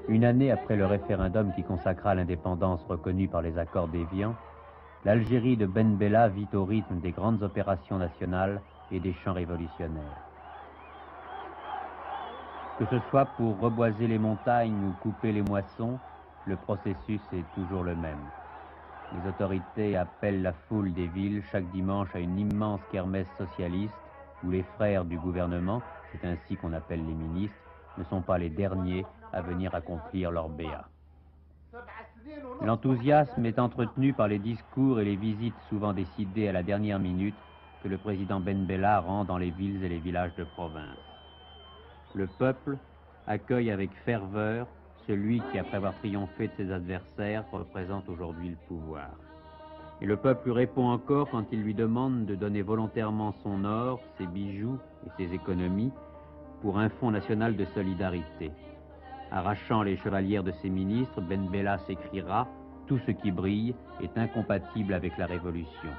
Une année après le référendum qui consacra l'indépendance reconnue par les accords d'Évian, l'Algérie de Ben Bella vit au rythme des grandes opérations nationales et des chants révolutionnaires. Que ce soit pour reboiser les montagnes ou couper les moissons, le processus est toujours le même. Les autorités appellent la foule des villes chaque dimanche à une immense kermesse socialiste où les frères du gouvernement, c'est ainsi qu'on appelle les ministres, ne sont pas les derniers à venir accomplir leur béat. L'enthousiasme est entretenu par les discours et les visites souvent décidées à la dernière minute que le président Ben Bella rend dans les villes et les villages de province. Le peuple accueille avec ferveur celui qui, après avoir triomphé de ses adversaires, représente aujourd'hui le pouvoir. Et le peuple lui répond encore quand il lui demande de donner volontairement son or, ses bijoux et ses économies pour un fonds national de solidarité. Arrachant les chevalières de ses ministres, Ben Bella s'écriera « Tout ce qui brille est incompatible avec la révolution ».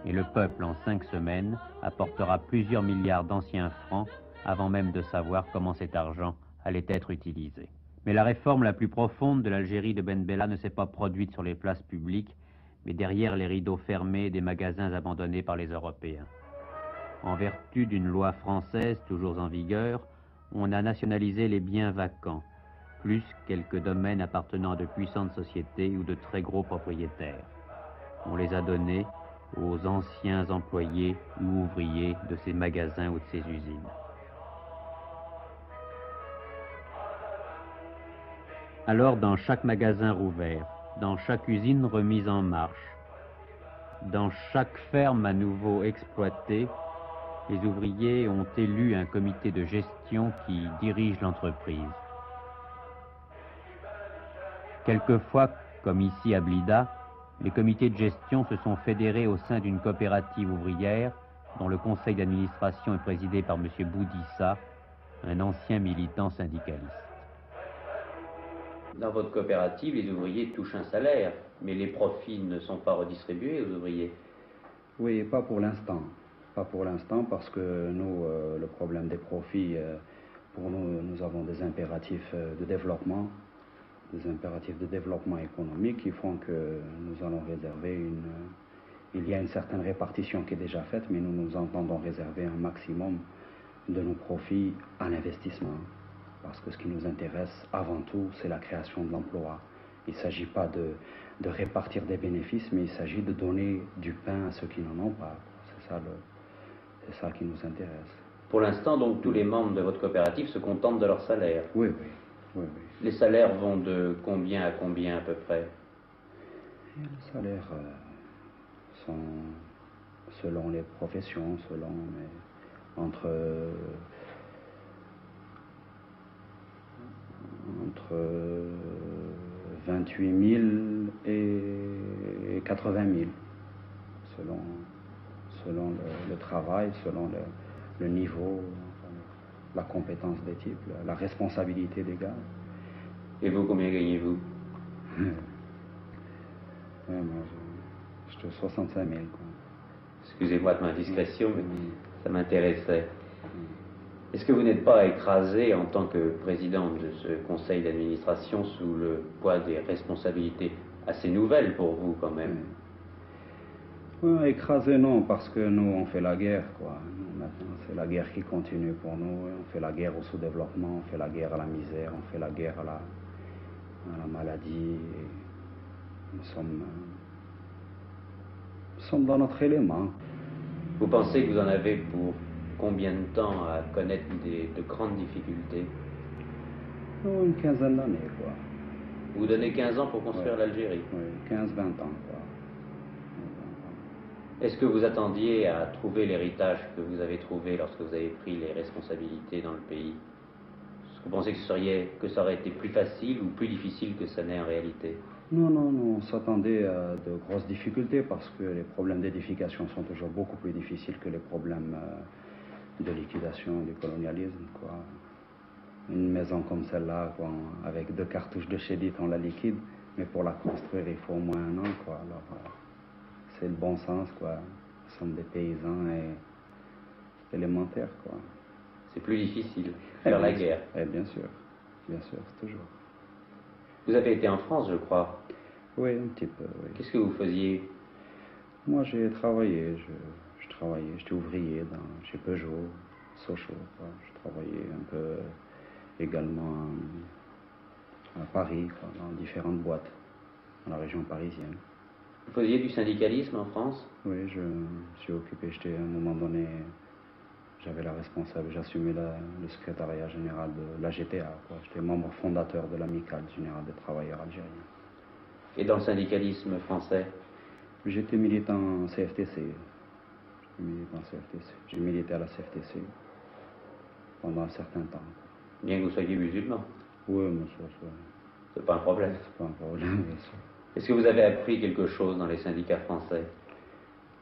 Et le peuple, en 5 semaines, apportera plusieurs milliards d'anciens francs avant même de savoir comment cet argent allait être utilisé. Mais la réforme la plus profonde de l'Algérie de Ben Bella ne s'est pas produite sur les places publiques, mais derrière les rideaux fermés des magasins abandonnés par les Européens. En vertu d'une loi française toujours en vigueur, on a nationalisé les biens vacants, plus quelques domaines appartenant à de puissantes sociétés ou de très gros propriétaires. On les a donnés aux anciens employés ou ouvriers de ces magasins ou de ces usines. Alors, dans chaque magasin rouvert, dans chaque usine remise en marche, dans chaque ferme à nouveau exploitée, les ouvriers ont élu un comité de gestion qui dirige l'entreprise. Quelquefois, comme ici à Blida, les comités de gestion se sont fédérés au sein d'une coopérative ouvrière dont le conseil d'administration est présidé par M. Boudissa, un ancien militant syndicaliste. Dans votre coopérative, les ouvriers touchent un salaire, mais les profits ne sont pas redistribués aux ouvriers. Oui, pas pour l'instant. Pas pour l'instant parce que nous, le problème des profits, pour nous, nous avons des impératifs de développement, économique qui font que nous allons réserver il y a une certaine répartition qui est déjà faite, mais nous entendons réserver un maximum de nos profits à l'investissement. Parce que ce qui nous intéresse avant tout, c'est la création de l'emploi. Il ne s'agit pas de répartir des bénéfices, mais il s'agit de donner du pain à ceux qui n'en ont pas. C'est ça qui nous intéresse. Pour l'instant, donc, tous les membres de votre coopérative se contentent de leur salaire. Oui, oui. Oui, oui. Les salaires vont de combien à combien à peu près? Et les salaires sont selon les professions, entre 28 000 et 80 000, selon le travail, selon le niveau, la compétence des types, la responsabilité des gars. Et vous, combien gagnez-vous? Moi, je te 65 000. Quoi. Excusez-moi de ma discrétion, mais ça m'intéressait. Est-ce que vous n'êtes pas écrasé en tant que président de ce conseil d'administration sous le poids des responsabilités assez nouvelles pour vous quand même? Oui, écrasé non, parce que nous on fait la guerre, quoi. Maintenant c'est la guerre qui continue pour nous. On fait la guerre au sous-développement, on fait la guerre à la misère, on fait la guerre à la maladie. Et nous sommes dans notre élément. Vous pensez que vous en avez pour combien de temps à connaître de grandes difficultés? Une quinzaine d'années, quoi. Vous donnez 15 ans pour construire l'Algérie? Oui, 15-20 ans, quoi. Est-ce que vous attendiez à trouver l'héritage que vous avez trouvé lorsque vous avez pris les responsabilités dans le pays? Est-ce que vous pensez que ça aurait été plus facile ou plus difficile que ça n'est en réalité? Non, on s'attendait à de grosses difficultés parce que les problèmes d'édification sont toujours beaucoup plus difficiles que les problèmes de liquidation du colonialisme, quoi. Une maison comme celle-là, quoi, avec 2 cartouches de chédite, on la liquide, mais pour la construire, il faut au moins 1 an, quoi. Alors, c'est le bon sens, quoi. Nous sommes des paysans et élémentaires, quoi. C'est plus difficile, faire la guerre. Bien sûr, c'est toujours. Vous avez été en France, je crois. Oui, un petit peu, oui. Qu'est-ce que vous faisiez? Moi, j'ai travaillé, je travaillais, j'étais ouvrier chez Peugeot, Sochaux, quoi. Je travaillais un peu également à Paris, quoi, dans différentes boîtes, dans la région parisienne. Vous faisiez du syndicalisme en France? Oui, je me suis occupé, à un moment donné, j'avais la responsable, j'assumais le secrétariat général de la GTA, quoi. J'étais membre fondateur de l'Amicale générale des travailleurs algériens. Et dans le syndicalisme français? J'étais militant CFTC. J'ai milité à la CFTC pendant un certain temps. Bien que vous soyez musulman? Oui, mais ça. C'est pas un problème. C'est pas un problème, bien sûr. Est-ce que vous avez appris quelque chose dans les syndicats français?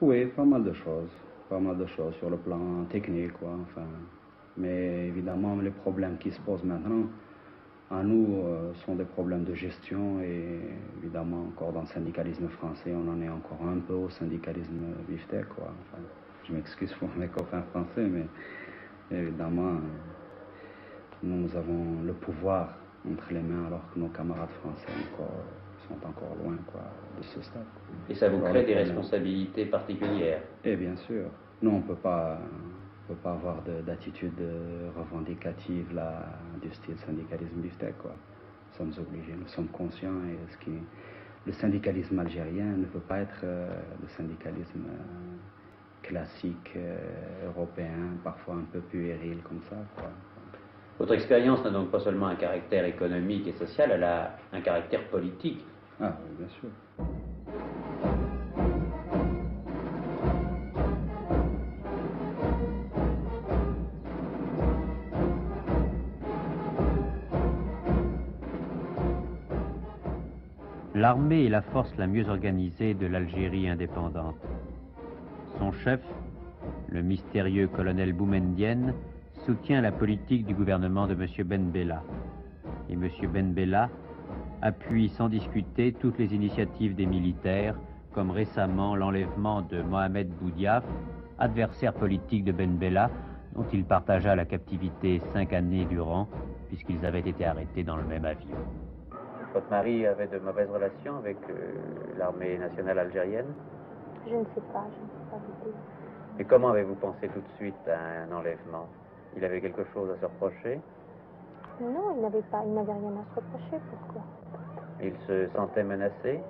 Oui, pas mal de choses. Pas mal de choses sur le plan technique, quoi. Enfin, mais évidemment, les problèmes qui se posent maintenant, à nous, sont des problèmes de gestion et évidemment, encore dans le syndicalisme français, on en est encore un peu au syndicalisme beefsteak, quoi. Enfin, je m'excuse pour mes copains français, mais évidemment, nous avons le pouvoir entre les mains alors que nos camarades français sont encore loin, quoi, de ce stade. Et ça vous Alors, crée des responsabilités particulières? Et bien sûr, nous on peut pas avoir d'attitude revendicative là, du style syndicalisme beefsteak, quoi. Nous sommes obligés, nous sommes conscients et le syndicalisme algérien ne peut pas être le syndicalisme classique européen, parfois un peu puéril comme ça, quoi. Votre expérience n'a donc pas seulement un caractère économique et social, elle a un caractère politique. Ah oui, bien sûr. L'armée est la force la mieux organisée de l'Algérie indépendante. Son chef, le mystérieux colonel Boumedienne, soutient la politique du gouvernement de M. Ben Bella. Et M. Ben Bella appuie sans discuter toutes les initiatives des militaires, comme récemment l'enlèvement de Mohamed Boudiaf, adversaire politique de Ben Bella, dont il partagea la captivité 5 années durant, puisqu'ils avaient été arrêtés dans le même avion. Votre mari avait de mauvaises relations avec l'armée nationale algérienne? Je ne sais pas vous dire. Et comment avez-vous pensé tout de suite à un enlèvement? Il avait quelque chose à se reprocher? Non, il n'avait rien à se reprocher, pourquoi? Il se sentait menacé?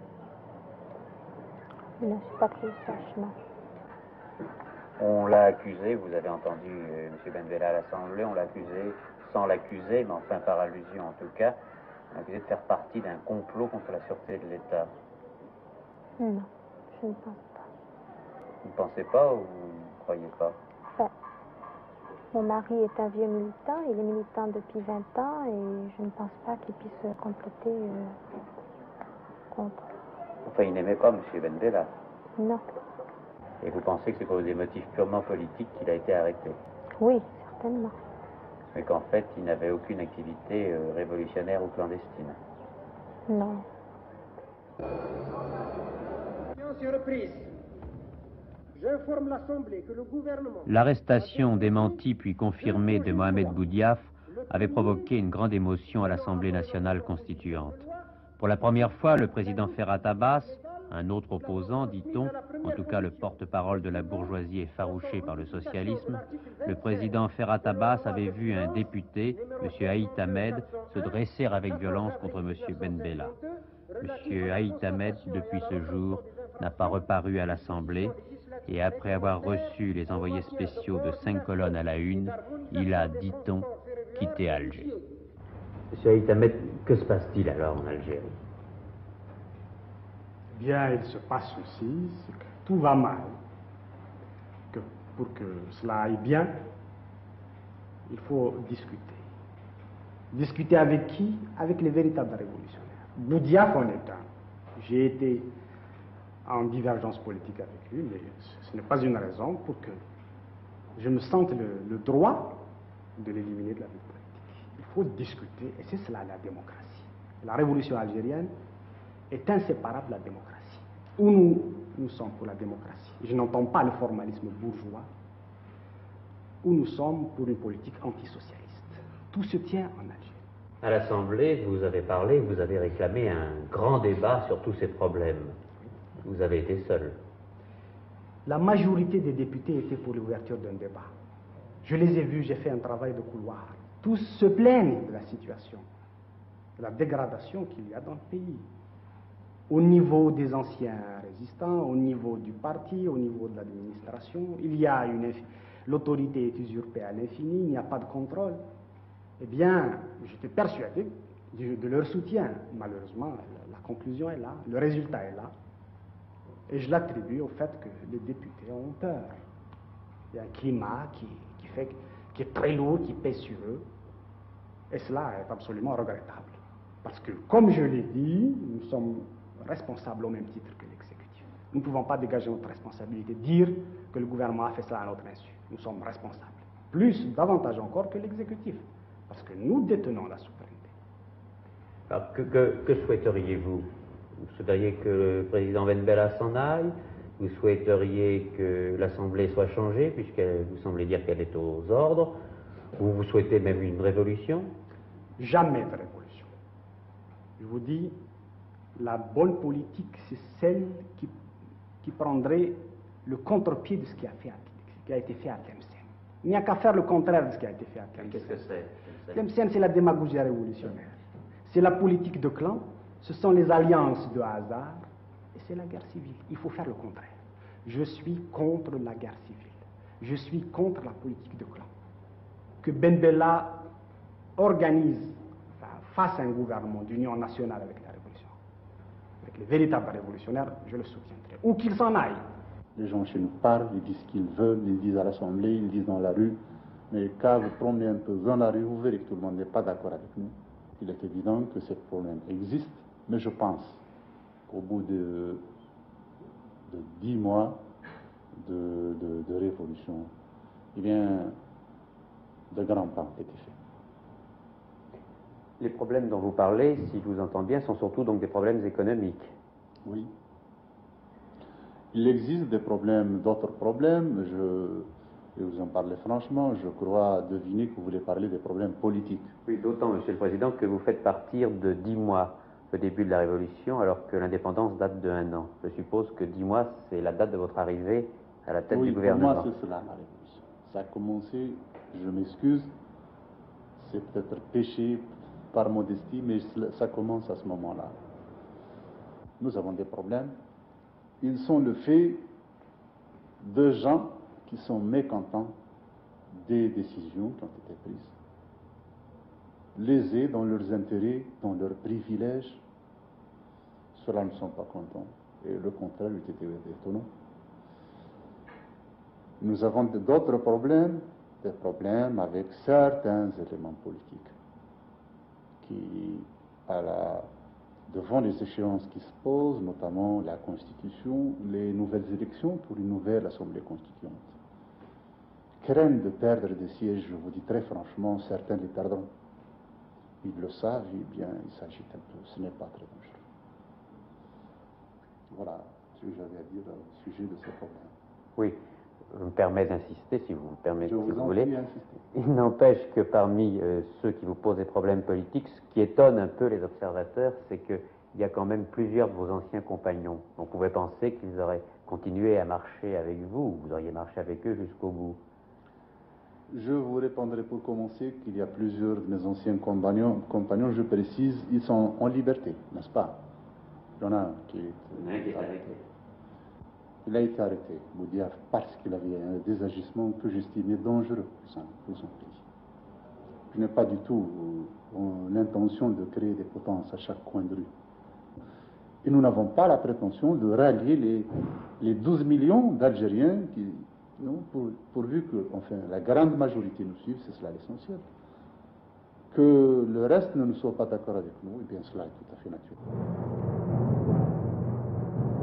Il ne sais pas que je sache, non. On l'a accusé, vous avez entendu M. Ben Bella à l'Assemblée, on l'a accusé, sans l'accuser, mais enfin par allusion en tout cas, on l'a accusé de faire partie d'un complot contre la sûreté de l'État. Non, je ne pense pas. Vous ne pensez pas ou vous ne croyez pas? Enfin, mon mari est un vieux militant, il est militant depuis 20 ans et je ne pense pas qu'il puisse comploter contre. Enfin, il n'aimait pas M. Ben Bella. Non. Et vous pensez que c'est pour des motifs purement politiques qu'il a été arrêté? Oui, certainement. Mais qu'en fait, il n'avait aucune activité révolutionnaire ou clandestine? Non. J'informe l'Assemblée que le gouvernement... L'arrestation démentie puis confirmée de Mohamed Boudiaf avait provoqué une grande émotion à l'Assemblée nationale constituante. Pour la première fois, le président Ferhat Abbas, un autre opposant, dit-on, en tout cas le porte-parole de la bourgeoisie effarouché par le socialisme, le président Ferhat Abbas avait vu un député, M. Haït Ahmed, se dresser avec violence contre M. Ben Bella. M. Haït Ahmed, depuis ce jour, n'a pas reparu à l'Assemblée et après avoir reçu les envoyés spéciaux de 5 colonnes à la une, il a, dit-on, quitté Alger. M. Haït Ahmed, que se passe-t-il alors en Algérie? Bien, il se passe aussi, c'est que tout va mal. Pour que cela aille bien, il faut discuter. Discuter avec qui? Avec les véritables révolutionnaires. Boudiaf en est un. J'ai été en divergence politique avec lui, mais ce n'est pas une raison pour que je me sente le droit de l'éliminer de la vie politique. Il faut discuter, et c'est cela la démocratie. La révolution algérienne est inséparable de la démocratie. Où nous sommes pour la démocratie, je n'entends pas le formalisme bourgeois, où nous sommes pour une politique antisocialiste. Tout se tient en Algérie. À l'Assemblée, vous avez parlé, vous avez réclamé un grand débat sur tous ces problèmes. Vous avez été seul. La majorité des députés étaient pour l'ouverture d'un débat. Je les ai vus, j'ai fait un travail de couloir. Tous se plaignent de la situation, de la dégradation qu'il y a dans le pays. Au niveau des anciens résistants, au niveau du parti, au niveau de l'administration, l'autorité est usurpée à l'infini, il n'y a pas de contrôle. Eh bien, j'étais persuadé de leur soutien. Malheureusement, la conclusion est là, le résultat est là. Et je l'attribue au fait que les députés ont peur. Il y a un climat qui est très lourd, qui pèse sur eux. Et cela est absolument regrettable. Parce que, comme je l'ai dit, nous sommes responsables au même titre que l'exécutif. Nous ne pouvons pas dégager notre responsabilité, dire que le gouvernement a fait cela à notre insu. Nous sommes responsables. Davantage encore que l'exécutif. Parce que nous détenons la souveraineté. Alors, que souhaiteriez-vous? Vous souhaiteriez que le président Ben Bella s'en aille? Vous souhaiteriez que l'Assemblée soit changée, puisque vous semblez dire qu'elle est aux ordres? Ou vous souhaitez même une révolution? Jamais de révolution. Je vous dis, la bonne politique, c'est celle qui prendrait le contre-pied de ce qui a été fait à Tlemcen. Il n'y a qu'à faire le contraire de ce qui a été fait à Tlemcen. Qu'est-ce que c'est? Tlemcen, c'est la démagogie révolutionnaire. C'est la politique de clan, ce sont les alliances de hasard, et c'est la guerre civile. Il faut faire le contraire. Je suis contre la guerre civile. Je suis contre la politique de clan. Que Ben Bella organise, fasse un gouvernement d'union nationale avec la révolution, avec les véritables révolutionnaires, je le soutiendrai. Ou qu'il s'en aille. Les gens chez nous parlent, ils disent ce qu'ils veulent, ils disent à l'Assemblée, ils disent dans la rue. Mais quand vous promenez un peu dans la rue, vous verrez que tout le monde n'est pas d'accord avec nous. Il est évident que ce problème existe, mais je pense qu'au bout de 10 mois de révolution, eh bien, de grands pas ont été faits. Les problèmes dont vous parlez, si je vous entends bien, sont surtout donc des problèmes économiques. Oui. Il existe d'autres problèmes. Je vais vous en parler franchement. Je crois deviner que vous voulez parler des problèmes politiques. Oui, d'autant, Monsieur le Président, que vous faites partir de 10 mois le début de la Révolution, alors que l'indépendance date de 1 an. Je suppose que 10 mois, c'est la date de votre arrivée à la tête du gouvernement. Oui, pour moi, c'est cela, la Révolution. Ça a commencé, je m'excuse, c'est peut-être péché par modestie, mais ça commence à ce moment-là. Nous avons des problèmes. Ils sont le fait de gens qui sont mécontents des décisions qui ont été prises, lésés dans leurs intérêts, dans leurs privilèges. Ceux-là ne sont pas contents. Et le contraire eût été étonnant. Nous avons d'autres problèmes, des problèmes avec certains éléments politiques qui, devant les échéances qui se posent, notamment la Constitution, les nouvelles élections pour une nouvelle Assemblée constituante, craignent de perdre des sièges. Je vous dis très franchement, certains les perdront. Ils le savent, eh bien, il s'agit un peu, ce n'est pas très dangereux. Voilà ce que j'avais à dire au sujet de ces problèmes. Oui, je me permets d'insister, si vous me permettez, si vous voulez. Insister. Il n'empêche que parmi ceux qui vous posent des problèmes politiques, ce qui étonne un peu les observateurs, c'est qu'il y a quand même plusieurs de vos anciens compagnons. On pouvait penser qu'ils auraient continué à marcher avec vous, vous auriez marché avec eux jusqu'au bout. Je vous répondrai pour commencer qu'il y a plusieurs de mes anciens compagnons, je précise, ils sont en liberté, n'est-ce pas? Il y en a un qui est arrêté. Il a été arrêté, Boudiaf, parce qu'il avait des agissements que j'estimais dangereux pour son pays. Je n'ai pas du tout l'intention de créer des potences à chaque coin de rue. Et nous n'avons pas la prétention de rallier les 12 millions d'Algériens qui, non, pourvu que enfin, la grande majorité nous suive, c'est cela l'essentiel. Que le reste ne soit pas d'accord avec nous, et bien cela est tout à fait naturel.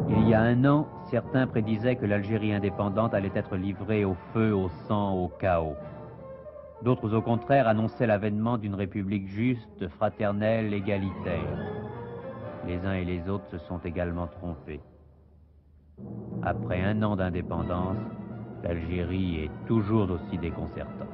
Il y a 1 an, certains prédisaient que l'Algérie indépendante allait être livrée au feu, au sang, au chaos. D'autres, au contraire, annonçaient l'avènement d'une république juste, fraternelle, égalitaire. Les uns et les autres se sont également trompés. Après 1 an d'indépendance, l'Algérie est toujours aussi déconcertante.